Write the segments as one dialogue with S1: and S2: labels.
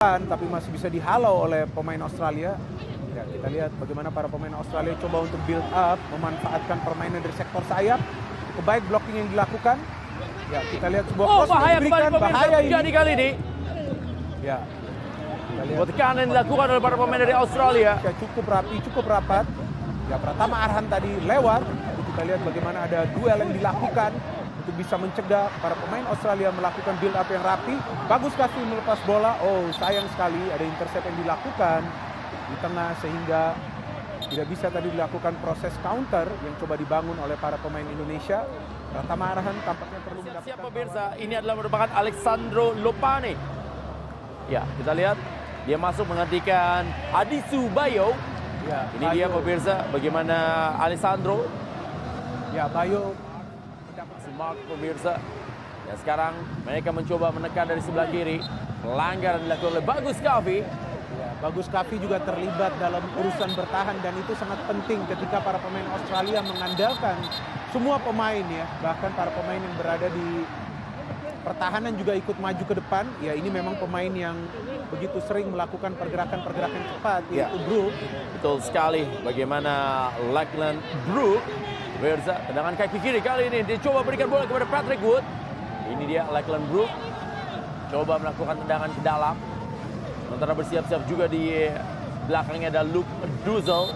S1: tapi masih bisa dihalau oleh pemain Australia. Ya, kita lihat bagaimana para pemain Australia coba untuk build up, memanfaatkan permainan dari sektor sayap. Cukup baik blocking yang dilakukan. Ya, kita lihat sebuah cross
S2: bahaya
S1: diberikan,
S2: kembali
S1: bahaya ini.
S2: jadi kali ini.
S1: Ya, kita lihat.
S2: Tekanan yang dilakukan oleh para pemain dari Australia.
S1: Ya, cukup rapi, cukup rapat. Ya, Pratama Arhan tadi lewat. Tapi kita lihat bagaimana ada duel yang dilakukan untuk bisa mencegah para pemain Australia melakukan build up yang rapi. Bagus Kavi melepas bola. Oh, sayang sekali ada intercept yang dilakukan di tengah sehingga tidak bisa tadi dilakukan proses counter yang coba dibangun oleh para pemain Indonesia. Pratama Arhan tampaknya perlu mendapatkan.
S2: Siapa pemirsa? Ini adalah merupakan Alessandro Lopane. Ya, kita lihat dia masuk menggantikan Adisu Bayo.
S1: Ya,
S2: ini Bayo. Dia pemirsa bagaimana Alessandro.
S1: Ya, Bayo
S2: Mark pemirsa. Dan sekarang mereka mencoba menekan dari sebelah kiri. Pelanggaran dilakukan oleh Bagus Kavi.
S1: Ya, Bagus Kavi juga terlibat dalam urusan bertahan dan itu sangat penting ketika para pemain Australia mengandalkan semua pemain ya, bahkan para pemain yang berada di pertahanan juga ikut maju ke depan. Ya, ini memang pemain yang begitu sering melakukan pergerakan-pergerakan cepat, yaitu Brook.
S2: Betul sekali bagaimana Lachlan Brook. Pemirsa, tendangan kaki kiri kali ini dia coba berikan bola kepada Patrick Wood. Ini dia Lachlan Brook. Coba melakukan tendangan ke dalam. Sementara bersiap-siap juga di belakangnya ada Luke Duzel.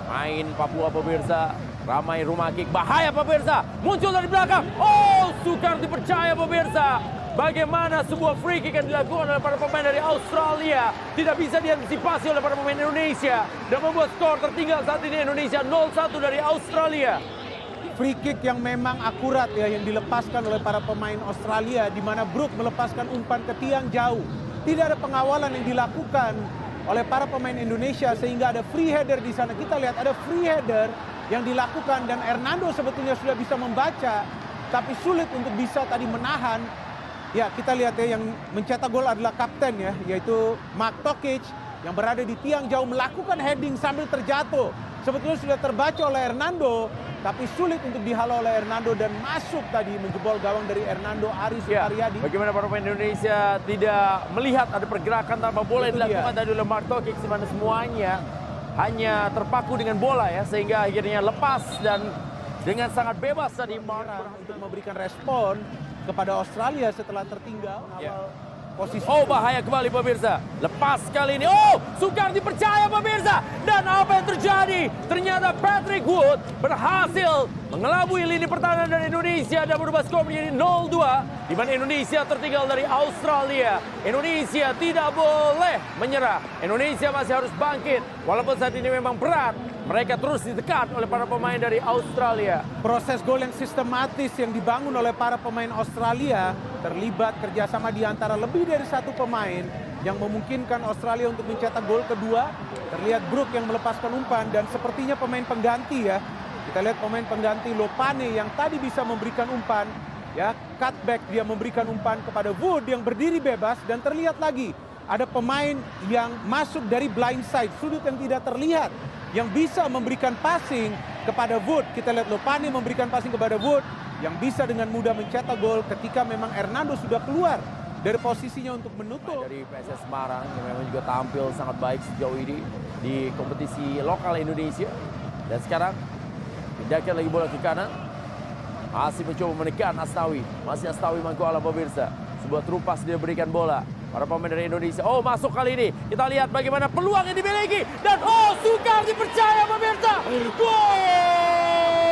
S2: Main Papua pemirsa. Ramai rumah kick. Bahaya pemirsa. Muncul dari belakang. Oh, sukar dipercaya pemirsa. Bagaimana sebuah free kick yang dilakukan oleh para pemain dari Australia tidak bisa diantisipasi oleh para pemain Indonesia dan membuat skor tertinggal saat ini Indonesia 0-1 dari Australia.
S1: Free kick yang memang akurat ya yang dilepaskan oleh para pemain Australia di mana Brook melepaskan umpan ke tiang jauh. Tidak ada pengawalan yang dilakukan oleh para pemain Indonesia sehingga ada free header di sana. Kita lihat ada free header yang dilakukan dan Hernando sebetulnya sudah bisa membaca tapi sulit untuk bisa tadi menahan. Ya, kita lihat ya yang mencetak gol adalah kapten ya, yaitu Mark Tokic yang berada di tiang jauh melakukan heading sambil terjatuh. Sebetulnya sudah terbaca oleh Hernando, tapi sulit untuk dihalau oleh Hernando dan masuk tadi menjebol gawang dari Hernando Aris Sukaryadi.
S2: Bagaimana para pemain Indonesia tidak melihat ada pergerakan tanpa bola yang dilakukan tadi oleh Mark Tokic, di mana semuanya hanya terpaku dengan bola ya, sehingga akhirnya lepas dan dengan sangat bebas tadi Mark
S1: untuk memberikan respon kepada Australia setelah tertinggal awal posisi.
S2: Oh, bahaya kembali pemirsa. Lepas kali ini. Oh, sukar dipercaya pemirsa. Dan apa yang terjadi? Ternyata Patrick Wood berhasil mengelabui lini pertahanan dari Indonesia dan merubah skor menjadi 0-2. Di mana Indonesia tertinggal dari Australia. Indonesia tidak boleh menyerah. Indonesia masih harus bangkit. Walaupun saat ini memang berat. Mereka terus ditekan oleh para pemain dari Australia.
S1: Proses gol yang sistematis yang dibangun oleh para pemain Australia terlibat kerjasama di antara lebih dari satu pemain yang memungkinkan Australia untuk mencetak gol kedua. Terlihat Brook yang melepaskan umpan dan sepertinya pemain pengganti ya. Kita lihat pemain pengganti Lopane yang tadi bisa memberikan umpan. Ya, cutback dia memberikan umpan kepada Wood yang berdiri bebas dan terlihat lagi ada pemain yang masuk dari blind side, sudut yang tidak terlihat, yang bisa memberikan passing kepada Wood. Kita lihat Lopane memberikan passing kepada Wood yang bisa dengan mudah mencetak gol ketika memang Hernando sudah keluar dari posisinya untuk menutup.
S2: Dari PSS Semarang yang memang juga tampil sangat baik sejauh ini di kompetisi lokal Indonesia. Dan sekarang pindahkan lagi bola ke kanan. Masih mencoba menekan Astawi. Masih Astawi Mangkualam pemirsa. Sebuah terupas dia berikan bola. Para pemain dari Indonesia. Oh, masuk kali ini. Kita lihat bagaimana peluang yang dimiliki. Dan oh, sukar dipercaya pemirsa. Gol!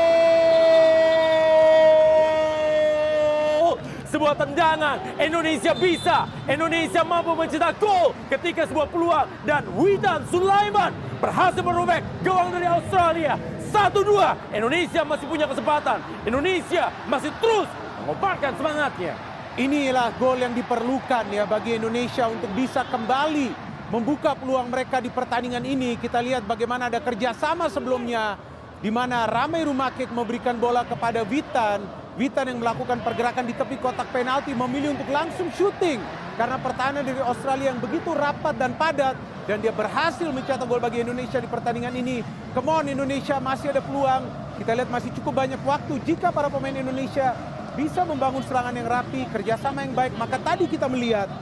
S2: Sebuah tendangan. Indonesia bisa. Indonesia mampu mencetak gol ketika sebuah peluang. Dan Witan Sulaiman berhasil merobek gawang dari Australia. 1-2. Indonesia masih punya kesempatan. Indonesia masih terus mengobarkan semangatnya.
S1: Inilah gol yang diperlukan ya bagi Indonesia untuk bisa kembali membuka peluang mereka di pertandingan ini. Kita lihat bagaimana ada kerjasama sebelumnya di mana Ramai Rumakik memberikan bola kepada Witan. Witan yang melakukan pergerakan di tepi kotak penalti memilih untuk langsung syuting karena pertahanan dari Australia yang begitu rapat dan padat dan dia berhasil mencetak gol bagi Indonesia di pertandingan ini. Come on Indonesia, masih ada peluang. Kita lihat masih cukup banyak waktu jika para pemain Indonesia bisa membangun serangan yang rapi, kerjasama yang baik. Maka tadi kita melihat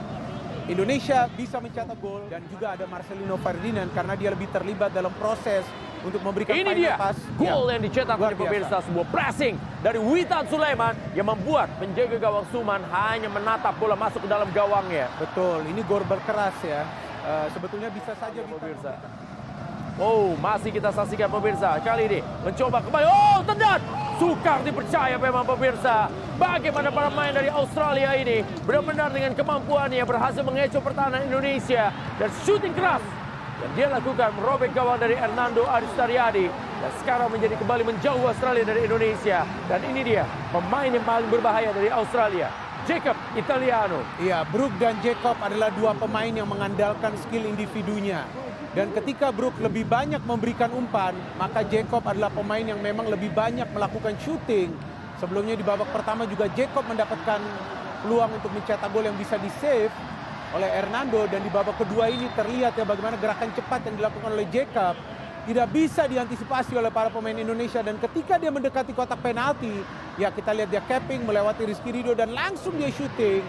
S1: Indonesia bisa mencetak gol dan juga ada Marcelino Ferdinand karena dia lebih terlibat dalam proses untuk memberikan
S2: Ini
S1: final
S2: dia
S1: pass.
S2: gol yang dicetak
S1: luar
S2: oleh pemirsa, sebuah pressing dari Witan Sulaiman yang membuat penjaga gawang Suman hanya menatap bola masuk ke dalam gawangnya.
S1: Betul, ini gol berkeras ya. Sebetulnya bisa saja
S2: Pemirsa. Oh, masih kita saksikan pemirsa. Kali ini mencoba kembali. Oh, tendan. Sukar dipercaya memang pemirsa. Bagaimana para pemain dari Australia ini benar-benar dengan kemampuannya berhasil mengecoh pertahanan Indonesia dan shooting keras yang dia lakukan merobek gawang dari Hernando Aristariadi dan sekarang menjadi kembali menjauh Australia dari Indonesia. Dan ini dia pemain yang paling berbahaya dari Australia, Jacob Italiano.
S1: Iya, Brook dan Jacob adalah dua pemain yang mengandalkan skill individunya. Dan ketika Brook lebih banyak memberikan umpan, maka Jacob adalah pemain yang memang lebih banyak melakukan shooting. Sebelumnya di babak pertama juga Jacob mendapatkan peluang untuk mencetak gol yang bisa di-save oleh Hernando. Dan di babak kedua ini terlihat ya bagaimana gerakan cepat yang dilakukan oleh Jacob tidak bisa diantisipasi oleh para pemain Indonesia. Dan ketika dia mendekati kotak penalti, ya kita lihat dia capping melewati Rizky Ridho dan langsung dia shooting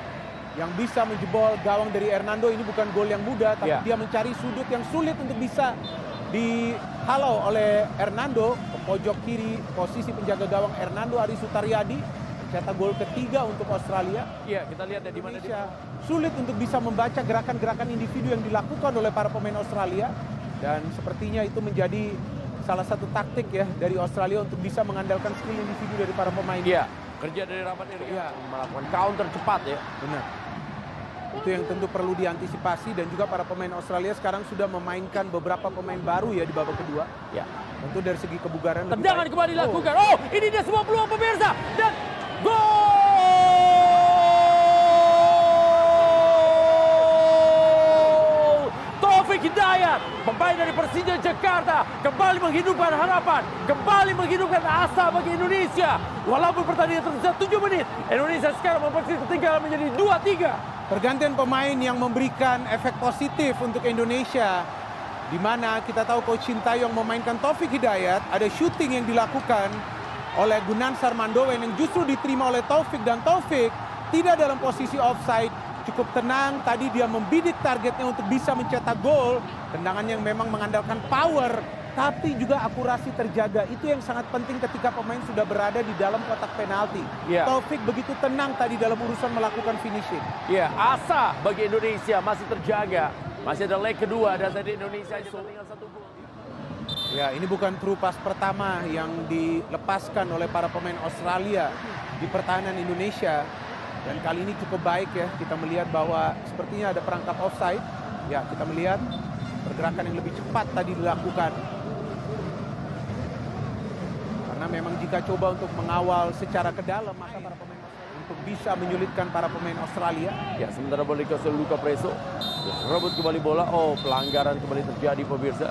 S1: yang bisa menjebol gawang dari Hernando. Ini bukan gol yang mudah, tapi dia mencari sudut yang sulit untuk bisa dihalau oleh Hernando. Ke pojok kiri posisi penjaga gawang Hernando Aristariadi mencetak gol ketiga untuk Australia.
S2: Iya, kita lihat ya di mana dia
S1: sulit untuk bisa membaca gerakan-gerakan individu yang dilakukan oleh para pemain Australia. Dan sepertinya itu menjadi salah satu taktik ya dari Australia untuk bisa mengandalkan skill individu dari para pemain.
S2: Iya, kerja dari Rahmat Irianto melakukan counter cepat ya.
S1: Benar. Itu yang tentu perlu diantisipasi dan juga para pemain Australia sekarang sudah memainkan beberapa pemain baru ya di babak kedua.
S2: Ya.
S1: Tentu dari segi kebugaran lebih
S2: Tendangan
S1: baik.
S2: kembali dilakukan. Oh, ini dia sebuah peluang pemirsa dan gol! Taufik Hidayat, pemain dari Persija Jakarta, kembali menghidupkan harapan, kembali menghidupkan asa bagi Indonesia. Walaupun pertandingan tersisa 7 menit, Indonesia sekarang memperkecil ketinggalan menjadi 2-3.
S1: Pergantian pemain yang memberikan efek positif untuk Indonesia, di mana kita tahu Coach Sintayong memainkan Taufik Hidayat, ada shooting yang dilakukan oleh Gunansar Mandowen yang justru diterima oleh Taufik, dan Taufik tidak dalam posisi offside, cukup tenang, tadi dia membidik targetnya untuk bisa mencetak gol. Tendangan yang memang mengandalkan power, tapi juga akurasi terjaga. Itu yang sangat penting ketika pemain sudah berada di dalam kotak penalti. Taufik begitu tenang tadi dalam urusan melakukan finishing.
S2: Ya, asa bagi Indonesia masih terjaga. Masih ada leg kedua dan tadi Indonesia hanya tinggal 1 gol.
S1: Ya, ini bukan true pass pertama yang dilepaskan oleh para pemain Australia di pertahanan Indonesia. Dan kali ini cukup baik ya, kita melihat bahwa sepertinya ada perangkap offside. Ya, kita melihat pergerakan yang lebih cepat tadi dilakukan. Karena memang jika coba untuk mengawal secara ke dalam, maka para pemain untuk bisa menyulitkan para pemain Australia.
S2: Ya, sementara bola dikasih Luka Preso. Rebut kembali bola. Oh, pelanggaran kembali terjadi pemirsa.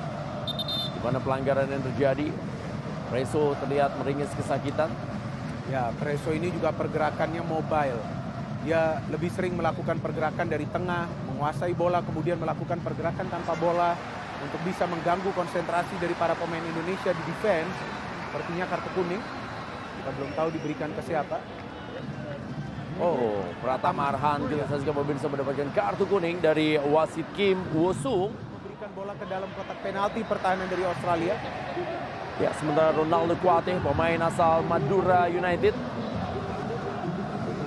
S2: Di mana pelanggaran yang terjadi? Preso terlihat meringis kesakitan.
S1: Ya, Preso ini juga pergerakannya mobile. Dia lebih sering melakukan pergerakan dari tengah, menguasai bola, kemudian melakukan pergerakan tanpa bola untuk bisa mengganggu konsentrasi dari para pemain Indonesia di defense. Sepertinya kartu kuning. Kita belum tahu diberikan ke siapa.
S2: Oh, Pratama Arhan kita saksikan pemirsa mendapatkan kartu kuning dari wasit Kim Wosung.
S1: Memberikan bola ke dalam kotak penalti pertahanan dari Australia.
S2: Ya, sementara Ronaldo Kuate, pemain asal Madura United,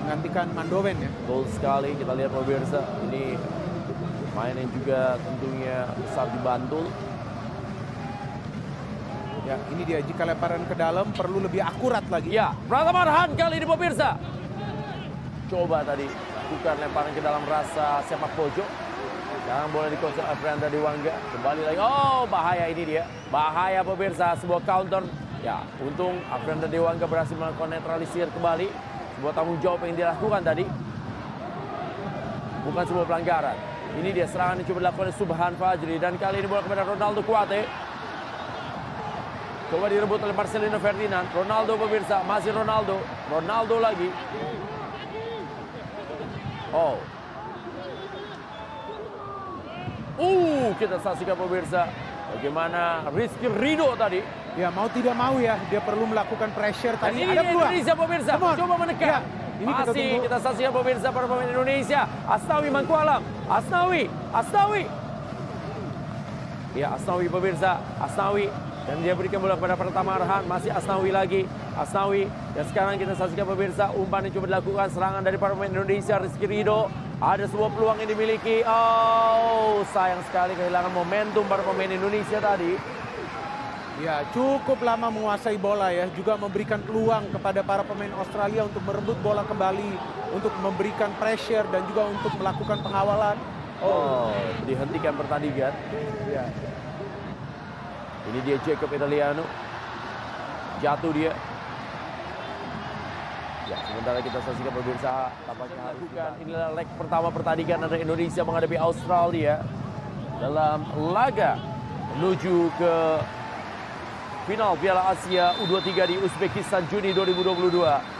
S1: menggantikan Mandowen ya.
S2: Gol sekali, kita lihat pemirsa. Ini pemain yang juga tentunya besar di Bantul.
S1: Ya, ini dia, jika lemparan ke dalam perlu lebih akurat lagi.
S2: Ya, Pratama Arhan kali ini pemirsa. Coba tadi bukan lemparan ke dalam rasa sepak pojok. Sekarang bola dikuasai Afrianda Dewangga. Kembali lagi. Oh, bahaya ini dia. Bahaya pemirsa, sebuah counter. Ya, untung Afrianda Dewangga berhasil melakukan netralisir kembali. Sebuah tanggung jawab yang dilakukan tadi. Bukan sebuah pelanggaran. Ini dia serangan yang coba dilakukan oleh Subhan Fajri. Dan kali ini bola kepada Ronaldo Kuate. Coba direbut oleh Marcelino Ferdinand. Ronaldo pemirsa, masih Ronaldo. Ronaldo lagi. Oh. Kita saksikan pemirsa bagaimana Rizky Ridho tadi.
S1: Ya, mau tidak mau ya, dia perlu melakukan pressure tadi.
S2: Dan ini
S1: ada peluang.
S2: Indonesia pemirsa, coba menekan.
S1: Ini kita
S2: Masih
S1: tunggu.
S2: kita saksikan pemirsa para pemain Indonesia. Asnawi Mangkualam. Asnawi. Ya, Asnawi pemirsa. Asnawi. Dan dia berikan bola kepada Pratama Arhan. Masih Asnawi lagi. Asnawi. Dan sekarang kita saksikan pemirsa. Umpan yang coba dilakukan. Serangan dari para pemain Indonesia. Rizky Ridho. Ada sebuah peluang yang dimiliki. Oh, sayang sekali kehilangan momentum para pemain Indonesia tadi.
S1: Ya, cukup lama menguasai bola ya. Juga memberikan peluang kepada para pemain Australia untuk merebut bola kembali. Untuk memberikan pressure dan juga untuk melakukan pengawalan.
S2: Oh, dihentikan pertandingan.
S1: Ya.
S2: Ini dia Jacob Italiano. Jatuh dia. Ya, sementara kita saksikan pemirsa tampaknya lakukan. Inilah leg pertama pertandingan antara Indonesia menghadapi Australia dalam laga menuju ke final Piala Asia U23 di Uzbekistan Juni 2022.